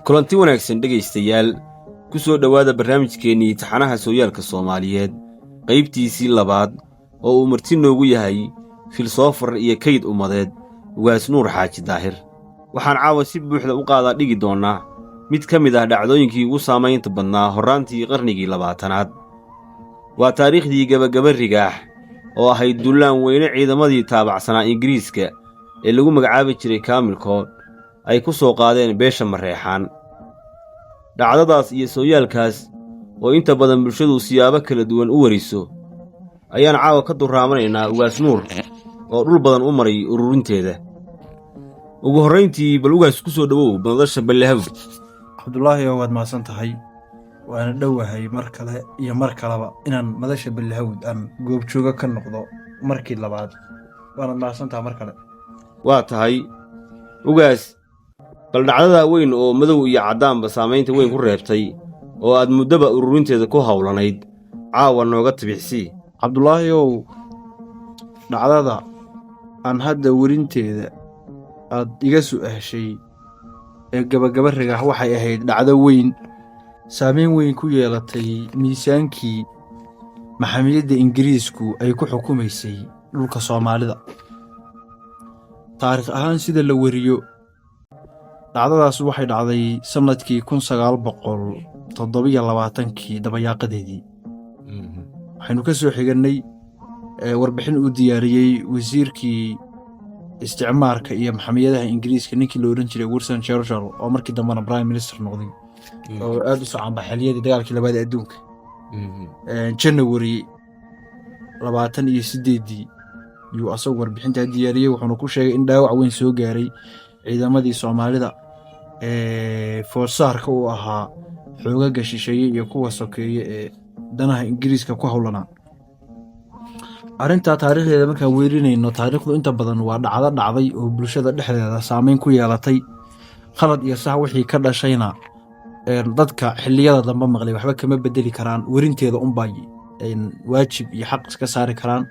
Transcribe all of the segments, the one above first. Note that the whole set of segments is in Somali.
kulanti wanaagsan dhegaystayaal ku soo dhowaada barnaamijkeennii taxanaha sooyaalka Soomaaliyeed qaybtiisii labaad oo uu marti noogu yahay filsoofar iyo kayd ummadeed Ugaas Nuur Xaaji Daahir. Waxaan caawa si buuxda u qaadaa dhigi doonnaa mid ka mid ah dhacdooyinkii ugu saamaynta badnaa horraantii qarnigii 20aad. Waa taariikhdii gabagaba rigaax oo ahayd dullaan weyne ciidamadii taabacsanaa Ingiriiska ee lagu magacaabi jiray Kaamilkood ay ku soo qaadeen beesha Mareexaan. Dhacdadaas iyo sooyaalkaas oo inta badan bulshadu siyaabo kala duwan u wariso ayaan caawa ka duraamanaynaa Ugaas Nuur oo dhul badan u maray ururinteeda. Ugu horrayntii bal Ugaas ku soo dhawow madasha Ballehawd. Cabdullaahi waad maasan tahay waana dhowahay mar kale iyo mar kaleba inaan madasha Ballehawd aan goobjooga ka noqdo markii labaad. Waana maasan tahay mar kale. Waa tahay Ugaas bal dhacdada weyn oo madow iyo caddaanba saamaynta weyn ku reebtay oo aad muddaba ururinteeda ku hawlanayd caawa nooga tabixsii. Cabdullaahi dhacdada aan hadda warinteeda aad iga su'aashay ee gabagaba rigaax waxay ahayd dhacdo weyn saameyn weyn ku yeelatay miisaankii maxamiyadda Ingiriisku ay ku xukumaysay dhulka Soomaalida. taariikh ahaan sida la wariyo dhacdadaas waxay dhacday sanadkii 1927 dabayaaqadeedii. waxaynu ka soo xigannay warbixin uu diyaariyey wasiirkii isticmaarka iyo maxamiyadaha Ingiriiska ninkii la oran jiray Winston Churchill oo markii dambena prime minister noqday oo aad u socon baxaliyadii dagaalkii labaad ee adduunka. January 28 yuu asoo warbixinta diyaariyey wuxuuna ku sheegay in dhaawac weyn soo gaaray ciidamadii Soomaalida forsaarka uu ahaa xoogaga shisheeye iyo kuwa sokeeye ee danaha Ingiriiska ku hawlanaa. arrinta taariikhdeeda markaan weerinayno taariikhdu inta badan waa dhacday oo bulshada dhexdeeda saameyn ku yeelatay khalad iyo sax wixii ka dhashayna dadka xilliyada dambe maqlay waxba kama bedeli karaan werinteeda unbay waajib iyo xaq iska saari karaan.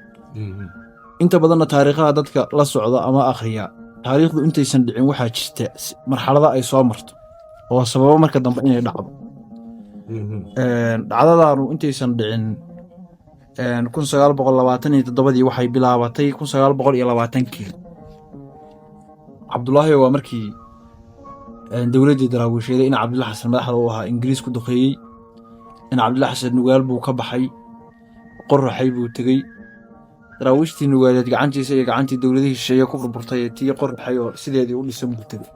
inta badanna taariikhaha dadka la socda ama akhriya taariikhdu intaysan dhicin waxaa jirta marxalada ay soo marto oo sababo marka dambe inay dhacdo. dhacdadaanu intaysan dhicin 1927 waxay bilaabatay 1920. Cabdullaahi waa markii dawladdii daraawiisheeda in Cabdilla Xasan madaxda u ahaa Ingiriis ku duqeeyey. in Cabdilla Xasan Nugaal buu ka baxay qorraxay buu tegey. daraawiishtii Nugaaleed gacantiisa iyo gacantii dawladihii shisheeye ku burburtay tii qorraxay oo sideedii u dhisan buu tegey.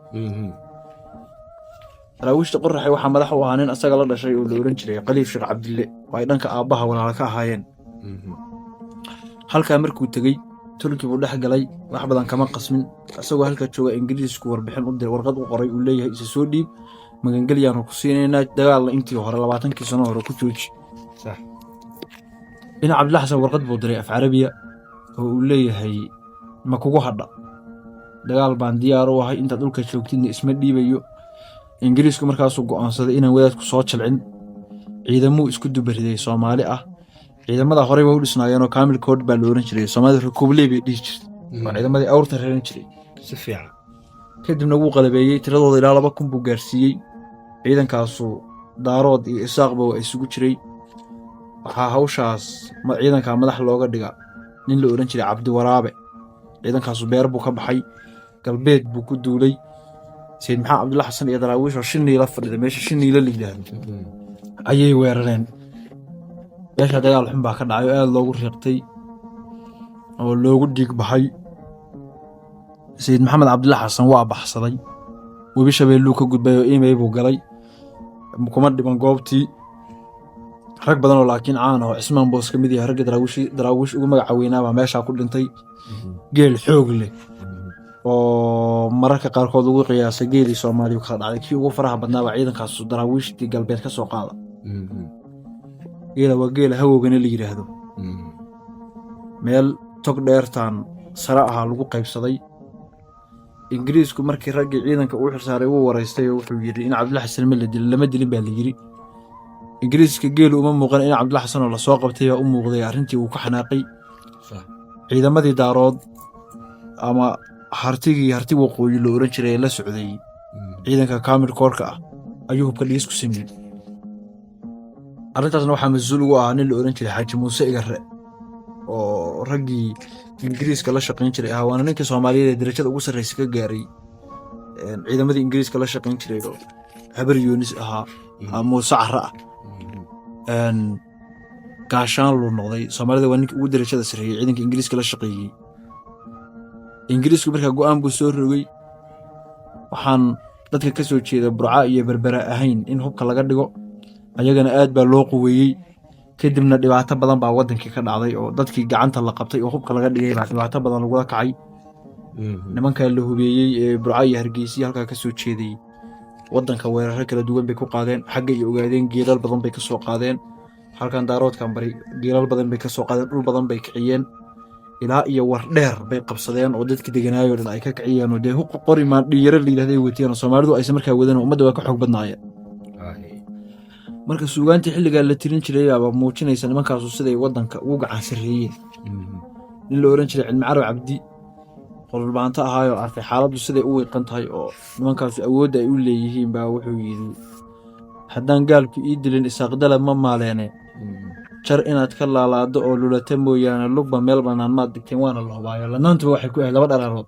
daraawiishta qorraxay waxaa madax u ahaa nin asaga la dhashay oo la oran jiray Khaliif Sheekh Cabdille oo ay dhanka aabbaha walaalo ka ahaayeen. halkaa markuu tegey Turkii buu dhex galay wax badan kama qasmin asagoo halka jooga Ingiriisku warbixin u diray warqad u qoray uu leeyahay isa soo dhiib magangalyaanu ku siinayna dagaalna intii hore 20 sano hore ku jooji. in Cabdilla Xasan warqad buu diray af Carabiya oo uu leeyahay ma kugu hadha dagaal baan diyaar u ahay inta dhulka joogtidna isma dhiibayo. Ingiriisku markaasuu go'aansaday inaan wadaadku soo jilcin ciidamo isku dubariday Soomaali ah. ciidamada horey way u dhisnaayeen oo Kaamilkood baa la oran jiray Soomaalida Republic bay dhihi jirtay waa ciidamadii awrta reeran jiray si fiican. kadibna wuu qalabeeyey tiradooda ilaa 2,000 buu gaarsiiyey. ciidankaasu daarood iyo isaaqba waa isugu jiray. waxaa hawshaas ciidanka madax looga dhiga nin la oran jiray Cabdi Waraabe. ciidankaasu beer buu ka baxay galbeed buu ku duulay. Sayid Maxamed Cabdilla Xasan iyo daraawiish oo Shinii la fadhida meesha Shinii la liidaado ayay weerareen. meesha dagaal xun baa ka dhacay oo aad loogu riiqtay oo loogu dhiig baxay. Sayid Maxamed Cabdilla Xasan waa baxsaday webi Shabeelluu ka gudbay oo Imey buu galay kuma dhiman goobtii. rag badan oo laakiin caan ah oo Cismaan Boos ka mid yahay ragga daraawiish ugu magaca weynaaba meesha ku dhintay. geel xoog leh oo mararka qaarkood ugu qiyaasay geelii Soomaaliya ka dhacay kii ugu faraha badnaa waa ciidankaas daraawiishtii galbeed ka soo qaada. geela waa geela hawogana la yiraahdo. meel tog dheertaan sare ah lagu qaybsaday. Ingiriisku markii raggii ciidanka uu xirsaaray uu wareystay wuxuu yiri in Cabdilla Xasan lama dilin baa la yiri. Ingiriiska geelu uma muuqan in Cabdilla Xasan oo la soo qabtay u muuqday arrintii uu ka xanaaqay. ciidamadii daarood ama harti waqooyi la oran jiray la socday ciidanka Kaamilkoodka ah ayuu hubka dhigis ku sameeyey. Arrintaasna waxaa mas-uul ugu ahaa nin la oran jiray Xaaji Muuse Igare oo raggii Ingiriiska la shaqayn jiray ahaa, waana ninkii Soomaaliyeed ee darajada ugu sarreysa ka gaaray ciidamadii Ingiriiska la shaqayn jiray oo habar Yunis ahaa Muuse Carra ah. gaashaan loo noqday. Soomaalida waa ninkii ugu darajada sarreeyay ciidanka Ingiriiska la shaqeeyay. Ingiriisku markaa go'aan buu soo rogay, waxaan dadka ka soo jeeda Burca iyo Berbera ahayn in hubka laga dhigo, ayagana aad baa loo quweeyey. kadibna dhibaato badan baa wadankii ka dhacday oo dadkii gacanta la qabtay oo hubka laga dhigay baa dhibaato badan lagula kacay. nimanka la hubeeyey ee Burca iyo Hargeysa halkaa ka soo jeeday wadanka weeraro kala duwan bay ku qaadeen, xagga iyo ogaadeen geelal badan bay ka soo qaadeen, halkan daaroodkan bari geelal badan bay ka soo qaadeen, dhul badan bay kiciyeen, ilaa iyo war dheer bay qabsadeen oo dadkii deganaayo dhan ay ka kiciyeen oo dee hub qori maan dhiyaro la yiraahday wateen oo Soomaalidu aysan markaa wadan, ummadda waa ka xoog badnaayeen. marka suugaantii xilligaa la tirin jiray baa muujinaysa nimankaasu siday wadanka ugu gacan sarreeyeen. nin la oran jiray Cilmi Carab Cabdi qolbaanta ahaayo arkay xaaladdu siday u weeqan tahay oo nimankaasu awoodda ay u leeyihiin baa wuxuu yidhi, haddaan gaalku ii dilin isaaqdala ma maaleene, jar inaad ka laalaado oo lulata mooyaane lugba meel bannaan maad digteen waana la hubaayo. lanaantuba waxay ku ahayd 2 dharaarood.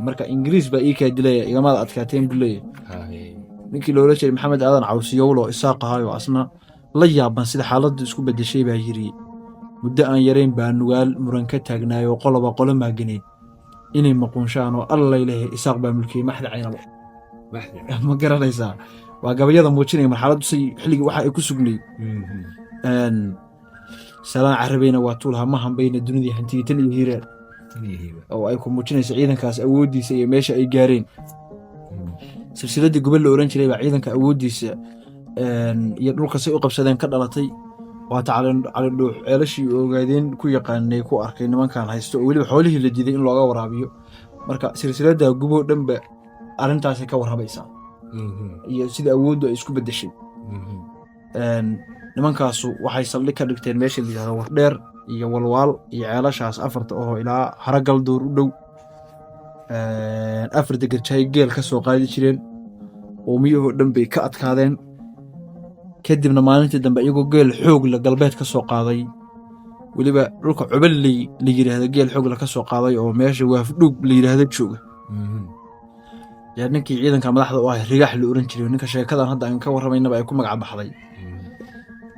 marka Ingiriis baa ii kaa dilaya igamaad adkaateen buu leeyahay. ninkii loola jiray Maxamed Aadan Cawsiyowlo isaaq ahaayo asna la yaaban sida xaaladdu isku bedeshay baa yidhi, muddo aan yarayn baa nugaal muran ka taagnaayo qoloba qolo maaganeed inay maquunshaan oo alla ilaahay isaaq baa mulkiyey maxda caynabo. ma garanaysaa? waa gabayada muujinaya marxaladdu say xilligii waxa ay ku sugnay. salaan carabeyna waa tuulaha ma hambayna dunidii hantiyitan iyo hiiraan oo ay ku muujinaysa ciidankaas awooddiisa iyo meesha ay gaareen. silsiladii gobol la oran jiray baa ciidanka awooddiisa iyo dhulka say u qabsadeen ka dhalatay. waata cali dhuux ceelashii ogaadeen ku yaqaanay ku arkay nimankan haysto oo weliba xoolihii la diiday in looga waraabiyo. marka silsilada guboo dhanba arrintaasay ka warrabaysaa iyo sida awooddu ay isku bedeshay. nimankaasu waxay saldhig ka dhigteen meesha la yidhahdo Wardheer iyo Walwaal iyo ceelashaas 4 oo ilaa Haragal Duur u dhow. 4 degarjay geel ka soo qaadi jireen oo miyahoo dhan bay ka adkaadeen. kadibna maalintii dambe iyagoo geel xoog la galbeed ka soo qaaday, weliba dhulka Cuballey la yiraahdo geel xoog la ka soo qaaday oo meesha Waafdhug la yiraahdo jooga. yaa ninkii ciidanka madaxda u ahaa Rigax la oran jiray, ninka sheekadan hadda aan ka warramaynaba ay ku magac baxday,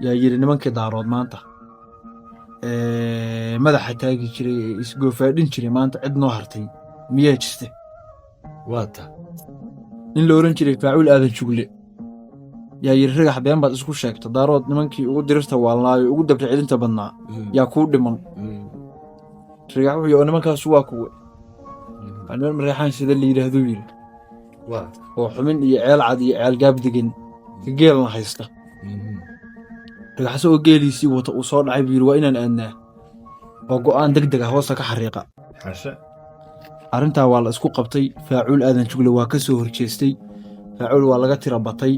yaa yiri nimankii daarood maanta madaxa taagi jiray isgoofaadhin jiray maanta cid noo hartay miyaa jirta? waata nin la oran jiray Faacuul Aadan Jugle yaa yiri Rigax been baad isku sheegto, daarood nimankii ugu dirirta waalnaayo ugu dabta ciidanka badnaa yaa ku dhiman. Rigax wuxuu yiri nimankaas waa kuwa anoo mareexan sida la yiraahdo yiri oo xumin iyo ceel cad iyo ceel gaab degan geelna haysta. Rigax oo geeliisii wata uu soo dhacay yiri waa inaan aadnaa oo go'aan degdeg ah hoosta ka xariiqa. arrintaa waa la isku qabtay. Faacuul Aadan Jugle waa ka soo horjeestay. Faacuul waa laga tira batay,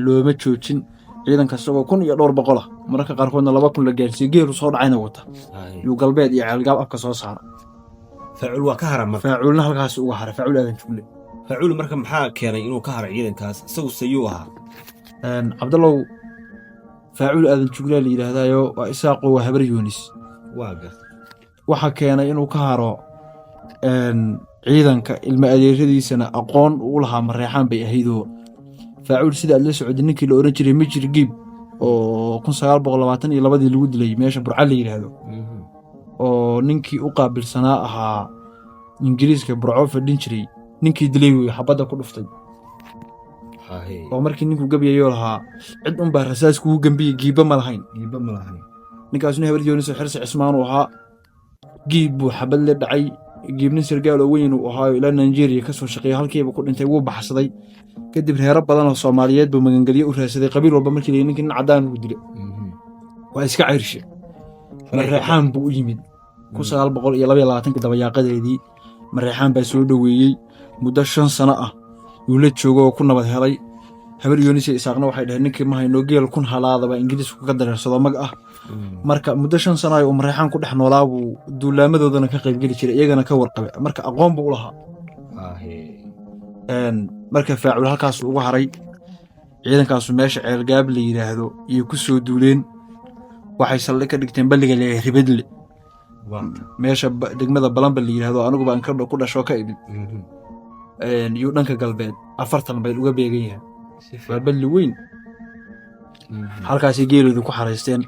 looma joojin. ciidanka isagoo 1200 mararka qaarkoodna 2000 la gaarsiiyay geelu soo dhacayna wata yu galbeed iyo ceelgaab afka soo saara. Faacuul waa ka haram marka. Faacuulna halkaas uga haray Faacuul Aadan Jugle. Faacuul marka maxaa keenay inuu ka haro ciidankaas isagu sayuu ahaa? Cabdallow Faacuul Aadan Jugle la yiraahdayo waa isaaqo waa habar Yunis. waxa keenay inuu ka haro ciidanka ilma adeeradiisana aqoon u lahaa mareexan bay ahaydoo Faacuul sida la socday ninkii la oran jiray Mijir Giib oo 1922 lagu dilay meesha Burca la yiraahdo oo ninkii u qaabilsanaa ahaa Ingiriiska Burco fadhin jiray ninkii dilay way xabada ku dhuftay. oo markii ninku gabiyayo lahaa cid un baa rasaas kugu gambiyay Giiba ma lahayn. ninkaasna habar Yunis xirsi Cismaan oo ahaa Giib buu xabad la dhacay. giibnin sargaal oo weyn uu ahaa ilaa Nigeria ka soo shaqeeyay halkiiba ku dhintay wuu baxsaday. kadib reero badan oo Soomaaliyeed buu magangeliyo u raadsaday qabiil walba markii ninkii cadaan uu dilay waa iska ciirshay. mareexan buu u yimid 1922 dabayaaqadeedii. mareexan baa soo dhaweeyay muddo 5 sano ah uu la joogo oo ku nabad helay. habar Yunis isaaqna waxay dhahay ninkii ma hayno geel kun halaadaba Ingiriisku ka dareersado mag ah. marka muddo 5 sano ay mareexan ku dhex noolaa buu duulaamadoodana ka qayb gali jiray iyagana ka warqabay marka aqoon buu u lahaa. marka faacul halkaas ugu haray ciidankaasu meesha ceelgaab la yidhaahdo iyo ku soo duuleen waxay saldhig ka dhigteen balliga leeyahay ribadle meesha degmada balamba la yidhaahdo aniguba aan ku dhasho ka imid iyo dhanka galbeed 40 bayl uga beegan yahay waa balli weyn halkaasay geeloodu ku xaraysteen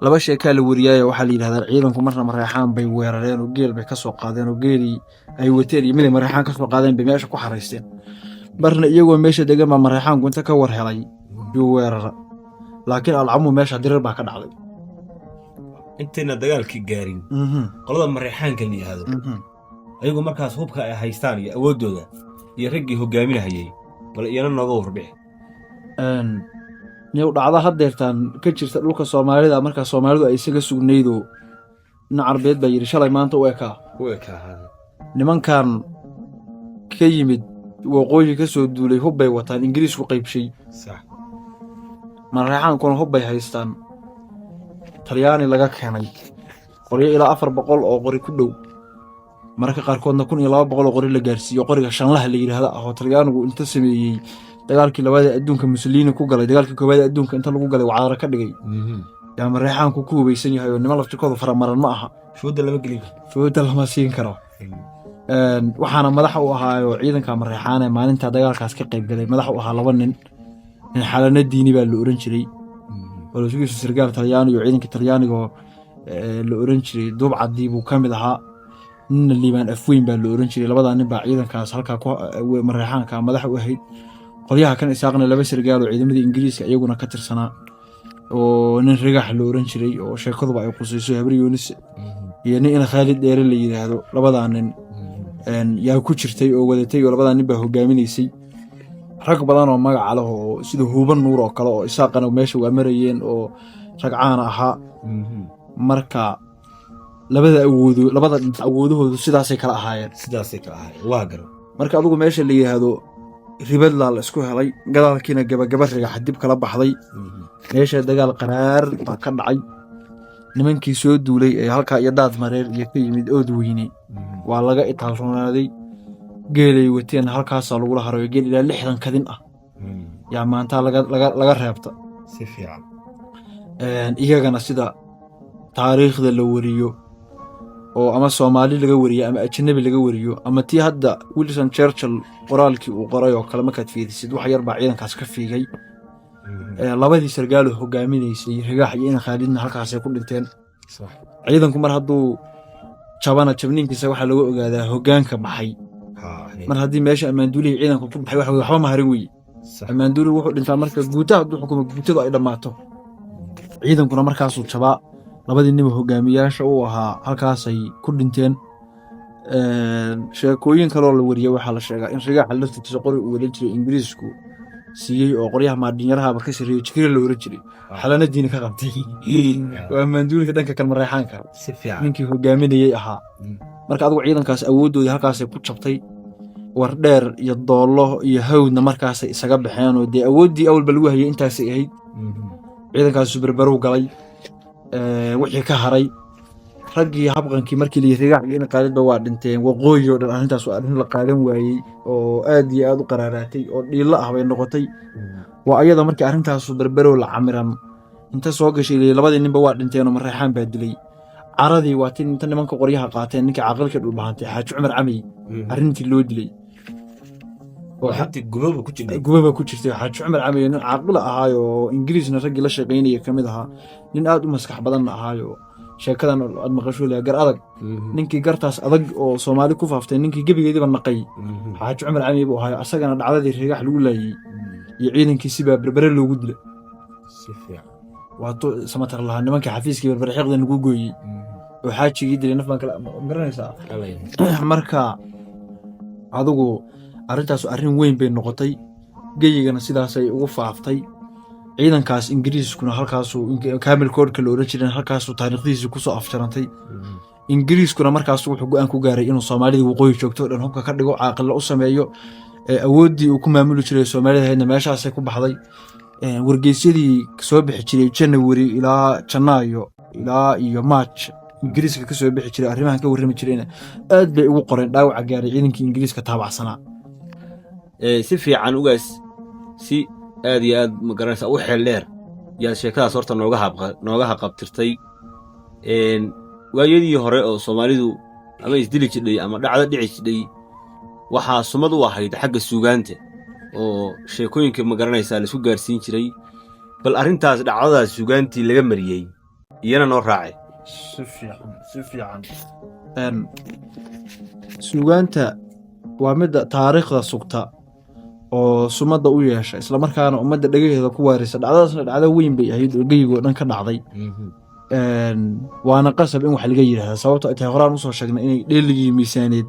laba sheekaa la wariyaayo waxaa la yidhahdaa ciidanku marna mareexaan bay weerareen oo geel bay ka soo qaadeen oo geelii ay wateen iyo miday mareexaan ka soo qaadeen bay meesha ku xaraysteen marna iyagoo meesha degan baa mareexaanku inta ka war helay yuu weerara laakiin alcamu meesha dirir baa ka dhacday intayna dagaalkii gaarin qolada mareexaanka la yidhaahdo ayagu markaas hubka ay haystaan iyo awooddooda iyo raggii hogaaminahayay bal iyana nooga warbixi niyow dhacda haddeertaan ka jirta dhulka soomaalida markaa soomaalidu ay isaga sugnaydoo nin carbeed baa yidhi shalay maanta u ekaa nimankan ka yimid waqooyi ka soo duulay hub bay wataan ingiriisku qaybshay mareexaankuna hub bay haystaan talyaani laga keenay qoryo ilaa 400 oo qori ku dhow mararka qaarkoodna 1200 oo qori la gaarsiiyo qoriga shanlaha la yidhaahda ahoo talyaanigu inta sameeyey dagaalkii labaad ee adduunka Mussolini ku galay dagaalkii koowaad ee adduunka inta lagu galay wacdara ka dhigay yaa mareexaanku ku hubaysan yahay oo niman laftirkooda faramaran ma aha fooda lama siin karo waxaana madax u ahaayo ciidanka mareexaan ee maalinta dagaalkaas ka qayb galay madax u ahaa 2 nin xalana diini baa la oran jiray oo suugiisu sargaal talyaani iyo ciidanka talyaaniga la oran jiray dub cadii buu kamid ahaa nin liibaan afweyn baa la oran jiray labada nin baa ciidankaas halka ku mareexaanka madax u ahayd qolyaha kan isaaqna laba sargaal oo ciidamadii ingiriiska iyaguna ka tirsanaa oo nin rigax la oran jiray oo sheekaduba ay qusayso habri Yunis iyo nin Khalid dheere la yiraahdo labada nin yaa ku jirtay oo wadatay oo labada nin baa hogaaminaysay rag badan oo magac leh oo sida Huuban Nuur oo kale oo isaaqana meesha waa marayeen oo rag caan ahaa marka labada awoodahoodu sidaasay kala ahaayeen waa garo marka adigu meesha la yiraahdo ribadla la isku helay gadaalkiina gabagaba rigax dib kala baxday meesha dagaal qaraar baa ka dhacay nimankii soo duulay ee halka iyo daad mareer iyo ka yimid ood weyne waa laga itaalroonaaday geelay wateen halkaas lagu la haray geel ilaa 60 kadin ah yaa maanta laga reebta si fiican iyagana sida taariikhda la wariyo oo ama Soomaali laga wariyo ama ajnabi laga wariyo ama tii hadda Wilson Churchill qoraalkii uu qoray oo kale markaad fiirisid wax yar baa ciidankaas ka fiigay labadii sargaal oo hogaaminaysay rigax iyo Khalidna halkaas ay ku dhinteen ciidanku mar hadduu jabniinkiisa waxa lagu ogaadaa hogaanka baxay mar haddii meesha amaanduulihii ciidanku ku baxay waxba ma harin weeye amaanduulihi wuxuu dhintaa marka guutaha hadduu xukumo guutadu ay dhammaato ciidankuna markaasuu jabaa labadii nin hogaamiyaasha uu ahaa halkaasay ku dhinteen sheekooyin kaloo la wariyay waxaa la sheegaa in rigaxa laftiisa qori uu welan jiray ingiriisku siiyey oo qoryaha maadhinyarahaba ka sarreeyay jikira la oran jiray xalana diini ka qabtay waa maanduulka dhanka kal mareexaanka ninkii hogaaminayay ahaa marka adigu ciidankaas awooddoodii halkaasay ku jabtay war dheer iyo doollo iyo hawdna markaasay isaga baxeen oo dee awooddii awalba lagu hayay intaasay ahayd ciidankaas berberow galay wixii ka haray raggii habqankii markii la rigax iyo Khalidba waa dhinteen waqooyi oo dhan arrintaas waa arrin la qaadan waayay oo aad iyo aad u qaraaraatay oo dhiilo ah bay noqotay waa ayada markii arrintaas berberow la camiran inta soo gashay labadii ninba waa dhinteen oo mareexaan baa dilay caradii waa tin inta nimanka qoryaha qaateen ninkii aqalka dhul bahantay Xaaji Cumar Camay arrintii loo dilay oo xatii gubaba ku jirtay Xaaji Cumar Camay nin aqal ahaayo ingiriisna raggii la shaqeynayay kamid ahaa nin aad u maskax badan ahaayo sheekadan aad maqasho la gar adag ninkii gartaas adag oo Soomaali ku faaftay ninkii gabigeediba naqay Xaaji Cumar Camay buu ahaa asagana dhacdadii rigax lagu laayay iyo ciidankiisa baa berbere loogu dilay si fiican waato samatar lahaa nimankii xafiiskii berbere xiqda nagu gooyay oo xaajigii dilay naf baan kala garanaysaa marka adigu arrintaas arrin weyn bay noqotay geeyigana sidaasay ugu faaftay ciidankaas ingiriiskuna halkaasuu kaamil koodhka la oran jiray halkaasuu taariikhdiisii kusoo afjarantay ingiriiskuna markaas wuxuu go'aan ku gaaray inuu Soomaalida waqooyi joogto dhan hubka ka dhigo caaqil u sameeyo awooddii uu ku maamuli jiray Soomaalida hayna meeshaasay ku baxday wargeysyadii soo bixi jiray January ilaa Janaayo ilaa iyo March ingiriiska ka soo bixi jiray arrimahan ka warrami jireen aad bay ugu qoreen dhaawac gaaray ciidankii ingiriiska taabacsanaa si fiican ugaas si aad iyo aad ma garanaysaa u xeel dheer yaad sheekadaas horta nooga haqabtirtay. waayadii hore oo Soomaalidu ama isdili jidhay ama dhacdo dhici jidhay waxaa sumad u ahayd xagga suugaanta oo sheekooyinka ma garanaysaa la isku gaarsiin jiray. bal arrintaas dhacdadaas suugaantii laga mariyey iyana noo raacay. si fiican suugaanta waa midda taariikhda sugta oo sumadda u yeesha isla markaana ummadda dhagaheeda ku waarisa. dhacdadaasna dhacdo weyn bay ahayd oo geyigoo dhan ka dhacday. waana qasab in wax laga yidhaahda sababto ay tahay horaan usoo sheegnay inay dheeligii miisaaneed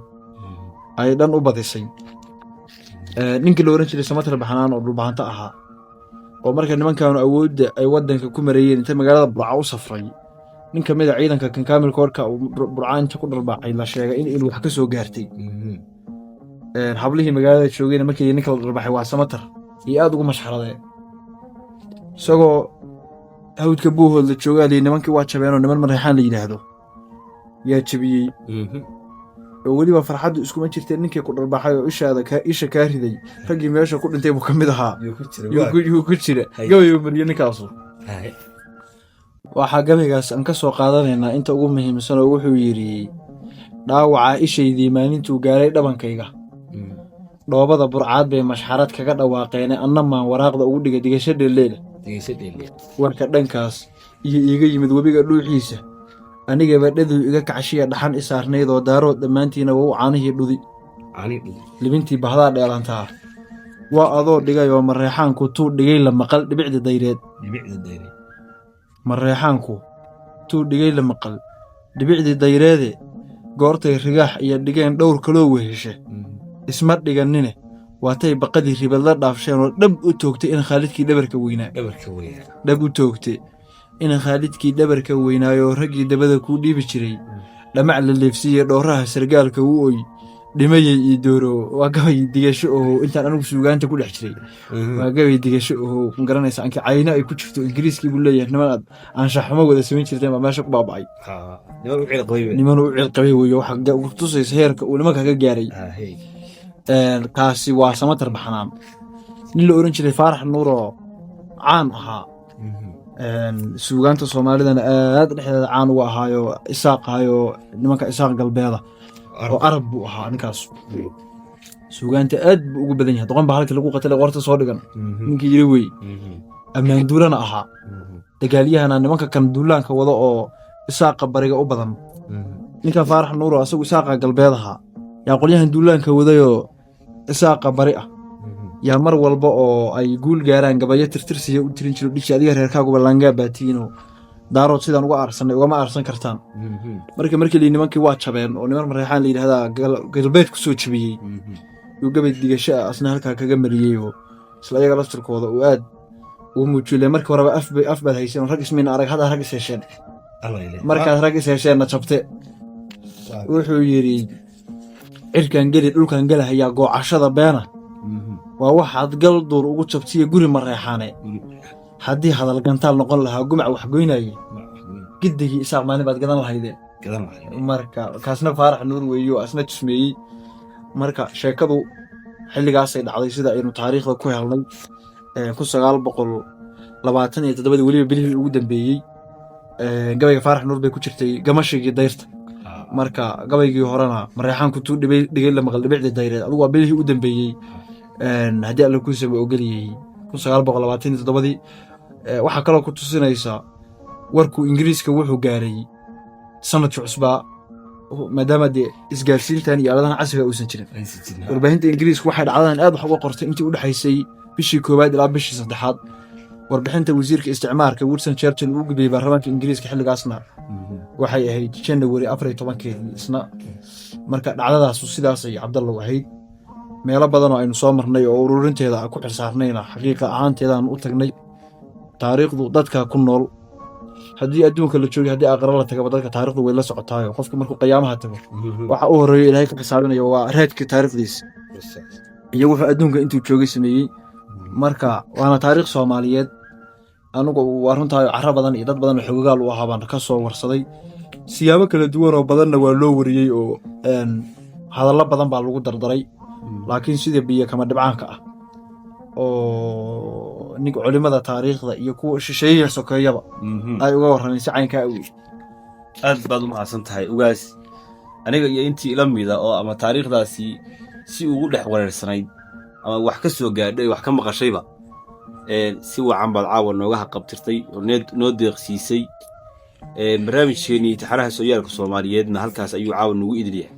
ay dhan u badisay. ninkii la oran jiray Samatar Baxnaan oo dhulbahanto ahaa oo marka nimankaanu awoodda ay waddanka ku mareeyeen inta magaalada Burca u safray, nin ka mid a ciidanka kan kaamilka warka Burca inta ku dharbaaxay la sheegay in wax ka soo gaartay. hablihii magaalada joogayna markii ninka la dharbaaxay waa Samatar iyo aad ugu mashxaradeen isagoo hawdka buuhood la joogaa nimankii waa jabeen oo niman Mareexaan la yidhaahdo yaa jabiyey. oo weliba farxaddu iskuma jirteen ninkii ku dharbaaxay oo isha kaa riday raggii meesha ku dhintay buu ka mid ahaa yuu ku jira gabayuu mariyo ninkaasu. waxaa gabaygaas aan ka soo qaadanaynaa inta ugu muhiimsan oo wuxuu yidhi dhaawaca ishaydii maalintuu gaaray dhabankayga dhoobada burcaad bay mashxarad kaga dhawaaqeen anna maan waraaqda ugu dhiga digasho dheelleeda warka dhankaas iyo iiga yimid webiga dhuuxiisa anigaba dhaduu iga kacshiya dhaxan i saarnayd oo daarood dhammaantiina waa u caanihii dhudi libintii bahdaa dheelantaa waa adoo dhigay oo Mareexaanku tuu dhigay la maqal dhibicda dayreed. Mareexaanku tuu dhigay la maqal dhibicdii dayreede goortay rigaax iyo dhigeen dhowr kaloo weheshe isma dhiganine waatay baqadii ribad la dhaafsheen oo dhab u toogtay in Khaalidkii dhabarka weynaa dhab u toogtay in Khaalidkii dhabarka weynaayo raggii dabada ku dhiibi jiray dhamac la leefsiiyay dhooraha sargaalka u oy dhimayay ii dooro. waa gabay digasho oo intaan anigu suugaanta ku dhex jiray waa gabay digasho oo garanaysa anki cayna ay ku jirto ingiriiskii buu leeyahay niman aan shaxmo wada samayn jirteen baa meesha ku baaba'ay. niman u cilqabay weeyo waxa ku tusaysa heerka uu nimanka ka gaaray. kaasi waa Samatar Baxnaan. nin la oran jiray Faarax Nuur oo caan ahaa suugaanta Soomaalidana aad dhexdeeda caan uga ahaayo isaaqaayo nimanka isaaq galbeeda oo Arab buu ahaa ninkaas. suugaanta aad buu ugu badan yahay doqon baa halkii lagu qatalay qorta soo dhigan ninkii yiri wey ammaan duulana ahaa dagaalyahana nimanka kan duulaanka wada oo isaaqa bariga u badan. ninka Faarax Nuur oo asagu isaaqa galbeed ahaa yaa qolyahan duulaanka wadayoo isaaqa bari ah yaa mar walba oo ay guul gaaraan gabayo tirtirsiya u tirin jiro dhigsi adiga reerkaaguba laangaa baatiino daarood sidaan uga aarsanay ugama aarsan kartaan. markii nimankii waa jabeen oo niman Mareexaan la yidhaahdaa galbeed ku soo jabiyey yuu gabay digasho ah asna halkaa kaga mariyey oo isla iyaga laftirkooda uu aad ugu muujiyey. markii horeba af baad hayseen rag ismiina arag hadda rag is hesheen markaad rag is hesheenna jabte. wuxuu yidhi cirkan geli dhulkan gelahayaa goocashada beena waa waxaad gal duur ugu jabtiya guri Mareexaane haddii hadal gantaal noqon lahaa gumac wax goynayay giddigii isaaq maalin baad gadan lahaydeen. marka kaasna Faarax Nuur weeyo asna tusmeeyey. marka sheekadu xilligaasay dhacday sida aynu taariikhda ku helnay 1927 weliba bilihii ugu dambeeyey. gabayga Faarax Nuur bay ku jirtay gamashigii dayrta. marka gabaygii horena Mareexaanku tuu dhigay la maqal dhibicdii dayreed adigu waa bilihii u dambeeyey haddii alla ku saba ogeliyey 1927. waxaa kaloo ku tusinaysa warkuu ingiriiska wuxuu gaaray sanadkii cusbaa maadaama dee isgaarsiintan iyo aaladahan casriga uusan jirin. warbaahinta ingiriiska waxay dhacdadan aad wax uga qortay intii u dhexaysay bishii 1 ilaa bishii 3. warbixinta wasiirka isticmaarka Winston Churchill uu gudbiyey baarlamaanka ingiriiska xilligaasna waxay ahayd January 14 isna. marka dhacdadaasu sidaasay Cabdallah ahayd. meelo badan oo aynu soo marnay oo ururinteeda ku xilsaarnayna xaqiiqa ahaanteedaan u tagnay. taariikhdu dadka ku nool haddii adduunka la joogo haddii aqra la tago dadka taariikhdu way la socotaayo qofka markuu qiyaamaha tago waxa uu horeeyo Ilaahay ka xisaabinayo waa raadka taariikhdiisa iyo wuxuu adduunka intuu joogay sameeyey. marka waana taariikh Soomaaliyeed anigu waa runtaa carro badan iyo dad badan oo xogaal u ahaa baan ka soo warsaday siyaabo kala duwan oo badanna waa loo wariyey oo hadallo badan baa lagu dardaray laakiin sida biyo kama dhibcaanka ah oo nig culimada taariikhda iyo kuwa shisheeyaha sokeeyaba ay uga warrameen si caynkaa awgeed. aad baad u mahadsan tahay ugaas. aniga iyo intii ila mida oo ama taariikhdaasi si ugu dhex wareersanayd ama wax ka soo gaadhay wax ka maqashayba si wacan baad caawa nooga haqabtirtay oo noo deeqsiisay. barnaamijkeennii taxanaha sooyaalka Soomaaliyeedna halkaas ayuu caawa nagu idilyahay.